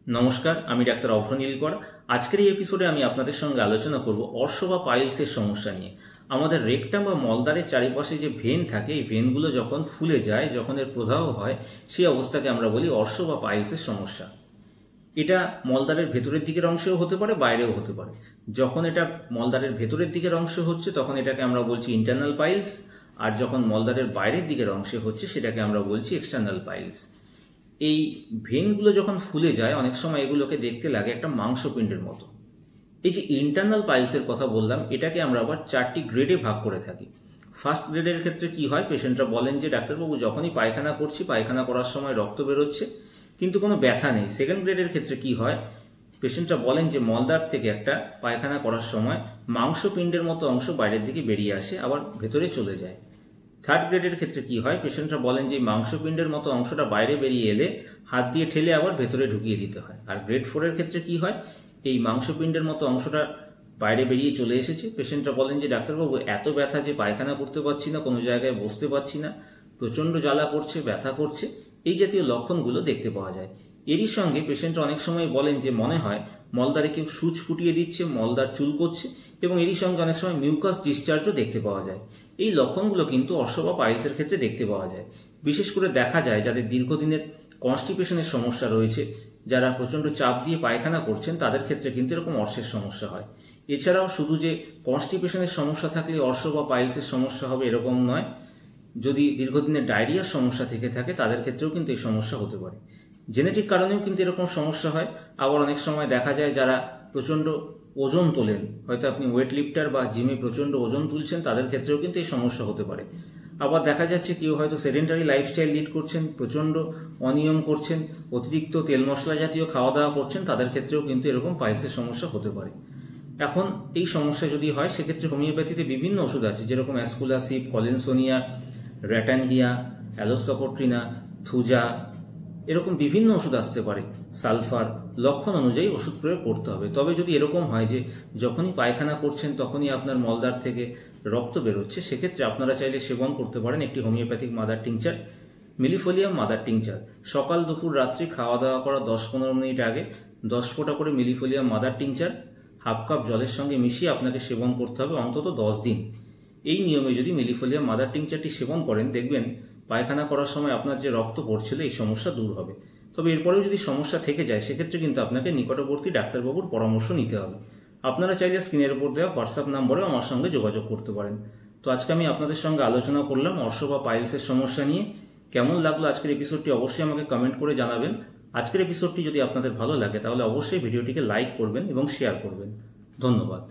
নমস্কার, আমি ডাক্তার অভ্র নীলকর। আজকের এই এপিসোডে আমি আপনাদের সঙ্গে আলোচনা করব অর্শ বা পাইলসের সমস্যা নিয়ে। আমাদের রেকটাম বা মলদ্বারের চারিপাশে যে ভেন থাকে, এই ভেনগুলো যখন ফুলে যায়, যখন এর প্রদাহ হয়, সেই অবস্থাকে আমরা বলি অর্শ বা পাইলসের সমস্যা। এটা মলদ্বারের ভেতরের দিকের অংশেও হতে পারে, বাইরেও হতে পারে। যখন এটা মলদ্বারের ভেতরের দিকের অংশে হচ্ছে তখন এটাকে আমরা বলছি ইন্টারনাল পাইলস, আর যখন মলদ্বারের বাইরের দিকের অংশে হচ্ছে সেটাকে আমরা বলছি এক্সটার্নাল পাইলস। এই ভেনগুলো যখন ফুলে যায় অনেক সময় এগুলোকে দেখতে লাগে একটা মাংসপিণ্ডের মতো। এই যে ইন্টারনাল পাইলসের কথা বললাম, এটাকে আমরা আবার 4টি গ্রেডে ভাগ করে থাকি। ফার্স্ট গ্রেডের ক্ষেত্রে কি হয়, পেশেন্টরা বলেন যে ডাক্তারবাবু যখনই পায়খানা করছি, পায়খানা করার সময় রক্ত বেরোচ্ছে কিন্তু কোনো ব্যথা নেই। সেকেন্ড গ্রেডের ক্ষেত্রে কি হয়, পেশেন্টরা বলেন যে মলদ্বার থেকে একটা পায়খানা করার সময় মাংসপিণ্ডের মতো অংশ বাইরের দিকে বেরিয়ে আসে, আবার ভেতরে চলে যায়। থার্ড গ্রেডের ক্ষেত্রে কি হয়, পেশেন্টরা বলেন যে মাংসপিণ্ডের মতো অংশটা বাইরে বেরিয়ে এলে হাত দিয়ে ঠেলে আবার ভেতরে ঢুকিয়ে দিতে হয়। আর গ্রেড 4-এর ক্ষেত্রে কি হয়, এই মাংসপিণ্ডের মতো অংশটা বাইরে বেরিয়ে চলে এসেছে, পেশেন্টরা বলেন যে ডাক্তারবাবু এত ব্যথা যে পায়খানা করতে পারছি না, কোনো জায়গায় বসতে পারছি না, প্রচণ্ড জ্বালা করছে, ব্যথা করছে, এই জাতীয় লক্ষণগুলো দেখতে পাওয়া যায়। এরই সঙ্গে পেশেন্টরা অনেক সময় বলেন যে মনে হয় মলদ্বারে কেউ সূচ ফুটিয়ে দিচ্ছে, মলদ্বার চুলকোচ্ছে, এবং এরই সঙ্গে অনেক সময় মিউকাস ডিসচার্জও দেখতে পাওয়া যায়। এই লক্ষণগুলো কিন্তু অর্শ বা পাইলসের ক্ষেত্রে দেখতে পাওয়া যায়। বিশেষ করে দেখা যায় যাদের দীর্ঘদিনের কনস্টিপেশনের সমস্যা রয়েছে, যারা প্রচণ্ড চাপ দিয়ে পায়খানা করছেন, তাদের ক্ষেত্রে কিন্তু এরকম অর্শের সমস্যা হয়। এছাড়াও শুধু যে কনস্টিপেশনের সমস্যা থাকলে অর্শ বা পাইলসের সমস্যা হবে এরকম নয়, যদি দীর্ঘদিনের ডায়রিয়ার সমস্যা থেকে থাকে তাদের ক্ষেত্রেও কিন্তু এই সমস্যা হতে পারে। জেনেটিক কারণেও কিন্তু এরকম সমস্যা হয়। আবার অনেক সময় দেখা যায় যারা প্রচণ্ড ওজন তোলেন, হয়তো আপনি ওয়েট লিফটার বা জিমে প্রচণ্ড ওজন তুলছেন, তাদের ক্ষেত্রেও কিন্তু এই সমস্যা হতে পারে। আবার দেখা যাচ্ছে কেউ হয়তো সেডেন্টারি লাইফস্টাইল লিড করছেন, প্রচণ্ড অনিয়ম করছেন, অতিরিক্ত তেল মশলা জাতীয় খাওয়া দাওয়া করছেন, তাদের ক্ষেত্রেও কিন্তু এরকম পাইলসের সমস্যা হতে পারে। এখন এই সমস্যা যদি হয় সেক্ষেত্রে হোমিওপ্যাথিতে বিভিন্ন ওষুধ আছে, যেরকম অ্যাসকুলাসিভ, কলিনসোনিয়া, র্যাটানহিয়া, অ্যালোসকোট্রিনা, থুজা, এরকম বিভিন্ন ওষুধ আসতে পারে। সালফার, লক্ষণ অনুযায়ী ওষুধ প্রয়োগ করতে হবে। তবে যদি এরকম হয় যে যখনই পায়খানা করছেন তখনই আপনার মলদ্বার থেকে রক্ত বেরোচ্ছে, সেক্ষেত্রে আপনারা চাইলে সেবন করতে পারেন একটি homeopathic mother tincture, millefolium mother tincture. সকাল, দুপুর, রাত্রি খাওয়া দাওয়া করার 10-15 মিনিট আগে 10 ফোঁটা করে মিলিফোলিয়াম মাদার টিংচার হাফ কাপ জলের সঙ্গে মিশিয়ে আপনাকে সেবন করতে হবে অন্তত 10 দিন। এই নিয়মে যদি মিলিফোলিয়াম মাদার টিংচারটি সেবন করেন, দেখবেন পায়খানা করার সময় আপনার যে রক্ত পড়ছিল এই সমস্যা দূর হবে। তবে এরপরেও যদি সমস্যা থেকে যায় সেক্ষেত্রে কিন্তু আপনাকে নিকটবর্তী ডাক্তারবাবুর পরামর্শ নিতে হবে। আপনারা চাইলে স্ক্রিনের উপর দেওয়া হোয়াটসঅ্যাপ নম্বরেও আমার সঙ্গে যোগাযোগ করতে পারেন। তো আজকে আমি আপনাদের সঙ্গে আলোচনা করলাম অর্শ বা পাইলসের সমস্যা নিয়ে। কেমন লাগলো আজকের এপিসোডটি অবশ্যই আমাকে কমেন্ট করে জানাবেন। আজকের এপিসোডটি যদি আপনাদের ভালো লাগে তাহলে অবশ্যই ভিডিওটিকে লাইক করবেন এবং শেয়ার করবেন। ধন্যবাদ।